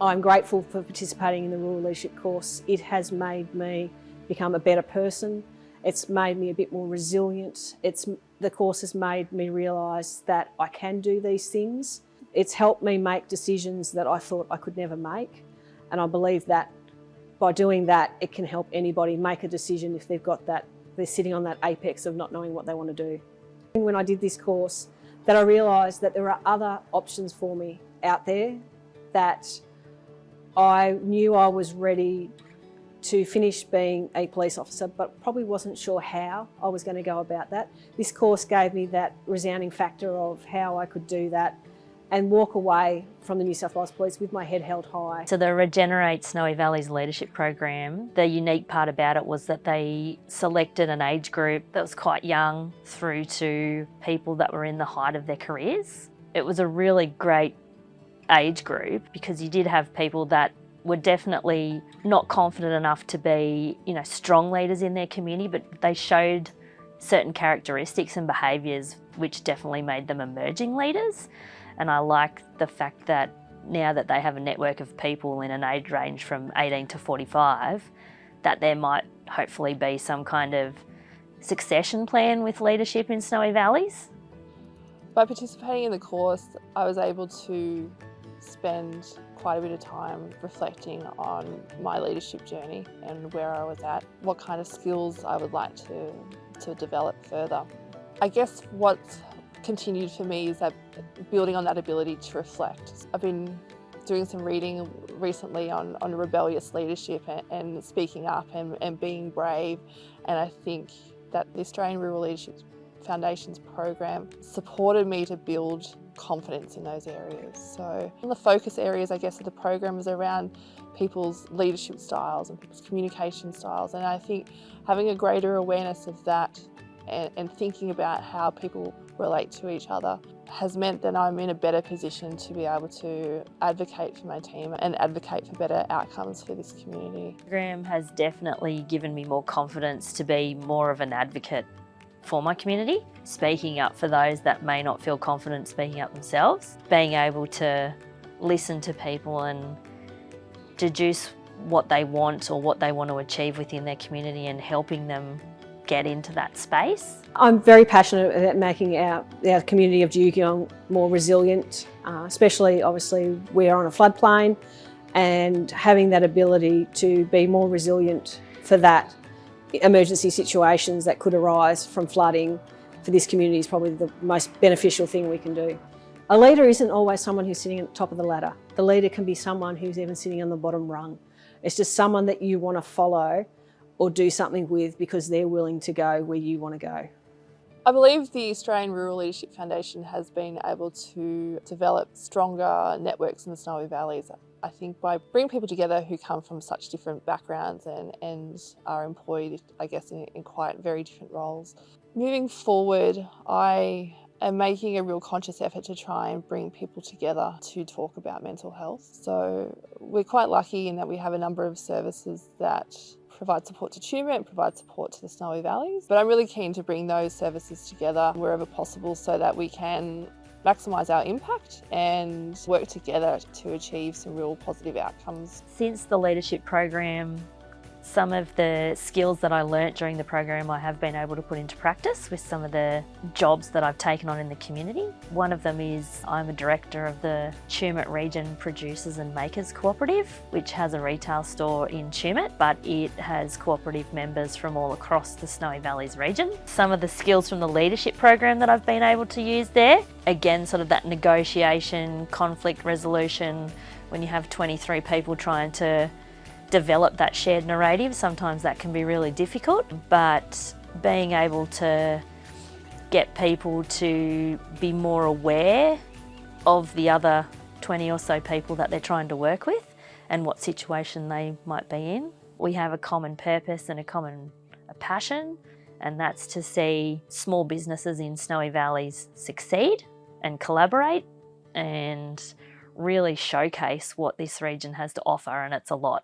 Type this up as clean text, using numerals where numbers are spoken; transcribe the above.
I'm grateful for participating in the Rural Leadership course. It has made me become a better person. It's made me a bit more resilient. The course has made me realise that I can do these things. It's helped me make decisions that I thought I could never make. And I believe that by doing that, it can help anybody make a decision if they're sitting on that apex of not knowing what they want to do. When I did this course, that I realised that there are other options for me out there, that I knew I was ready to finish being a police officer, but probably wasn't sure how I was going to go about that. This course gave me that resounding factor of how I could do that and walk away from the New South Wales Police with my head held high. So the Regenerate Snowy Valleys Leadership Program, the unique part about it was that they selected an age group that was quite young through to people that were in the height of their careers. It was a really great age group because you did have people that were definitely not confident enough to be, strong leaders in their community, but they showed certain characteristics and behaviours which definitely made them emerging leaders. And I like the fact that now that they have a network of people in an age range from 18 to 45, that there might hopefully be some kind of succession plan with leadership in Snowy Valleys. By participating in the course, I was able to spend quite a bit of time reflecting on my leadership journey and where I was at, what kind of skills I would like to develop further. I guess what's continued for me is that building on that ability to reflect. I've been doing some reading recently on rebellious leadership and speaking up and being brave, and I think that the Australian Rural Leadership Foundation's program supported me to build confidence in those areas. So the focus areas, I guess, of the program is around people's leadership styles and people's communication styles, and I think having a greater awareness of that and thinking about how people relate to each other has meant that I'm in a better position to be able to advocate for my team and advocate for better outcomes for this community. The program has definitely given me more confidence to be more of an advocate for my community, speaking up for those that may not feel confident speaking up themselves, being able to listen to people and deduce what they want or what they want to achieve within their community and helping them get into that space. I'm very passionate about making our community of Dugong more resilient, especially obviously we're on a floodplain, and having that ability to be more resilient for that emergency situations that could arise from flooding for this community is probably the most beneficial thing we can do. A leader isn't always someone who's sitting at the top of the ladder. The leader can be someone who's even sitting on the bottom rung. It's just someone that you want to follow or do something with because they're willing to go where you want to go. I believe the Australian Rural Leadership Foundation has been able to develop stronger networks in the Snowy Valleys. I think by bringing people together who come from such different backgrounds and are employed, I guess, in quite very different roles. Moving forward, I am making a real conscious effort to try and bring people together to talk about mental health. So we're quite lucky in that we have a number of services that provide support to Tumut and provide support to the Snowy Valleys. But I'm really keen to bring those services together wherever possible so that we can maximise our impact and work together to achieve some real positive outcomes. Since the leadership program, some of the skills that I learnt during the program I have been able to put into practice with some of the jobs that I've taken on in the community. One of them is I'm a director of the Tumut Region Producers and Makers Cooperative, which has a retail store in Tumut, but it has cooperative members from all across the Snowy Valleys region. Some of the skills from the leadership program that I've been able to use there, again, sort of that negotiation, conflict resolution, when you have 23 people trying to develop that shared narrative, sometimes that can be really difficult, but being able to get people to be more aware of the other 20 or so people that they're trying to work with and what situation they might be in. We have a common purpose and a common passion, and that's to see small businesses in Snowy Valleys succeed and collaborate and really showcase what this region has to offer, and it's a lot.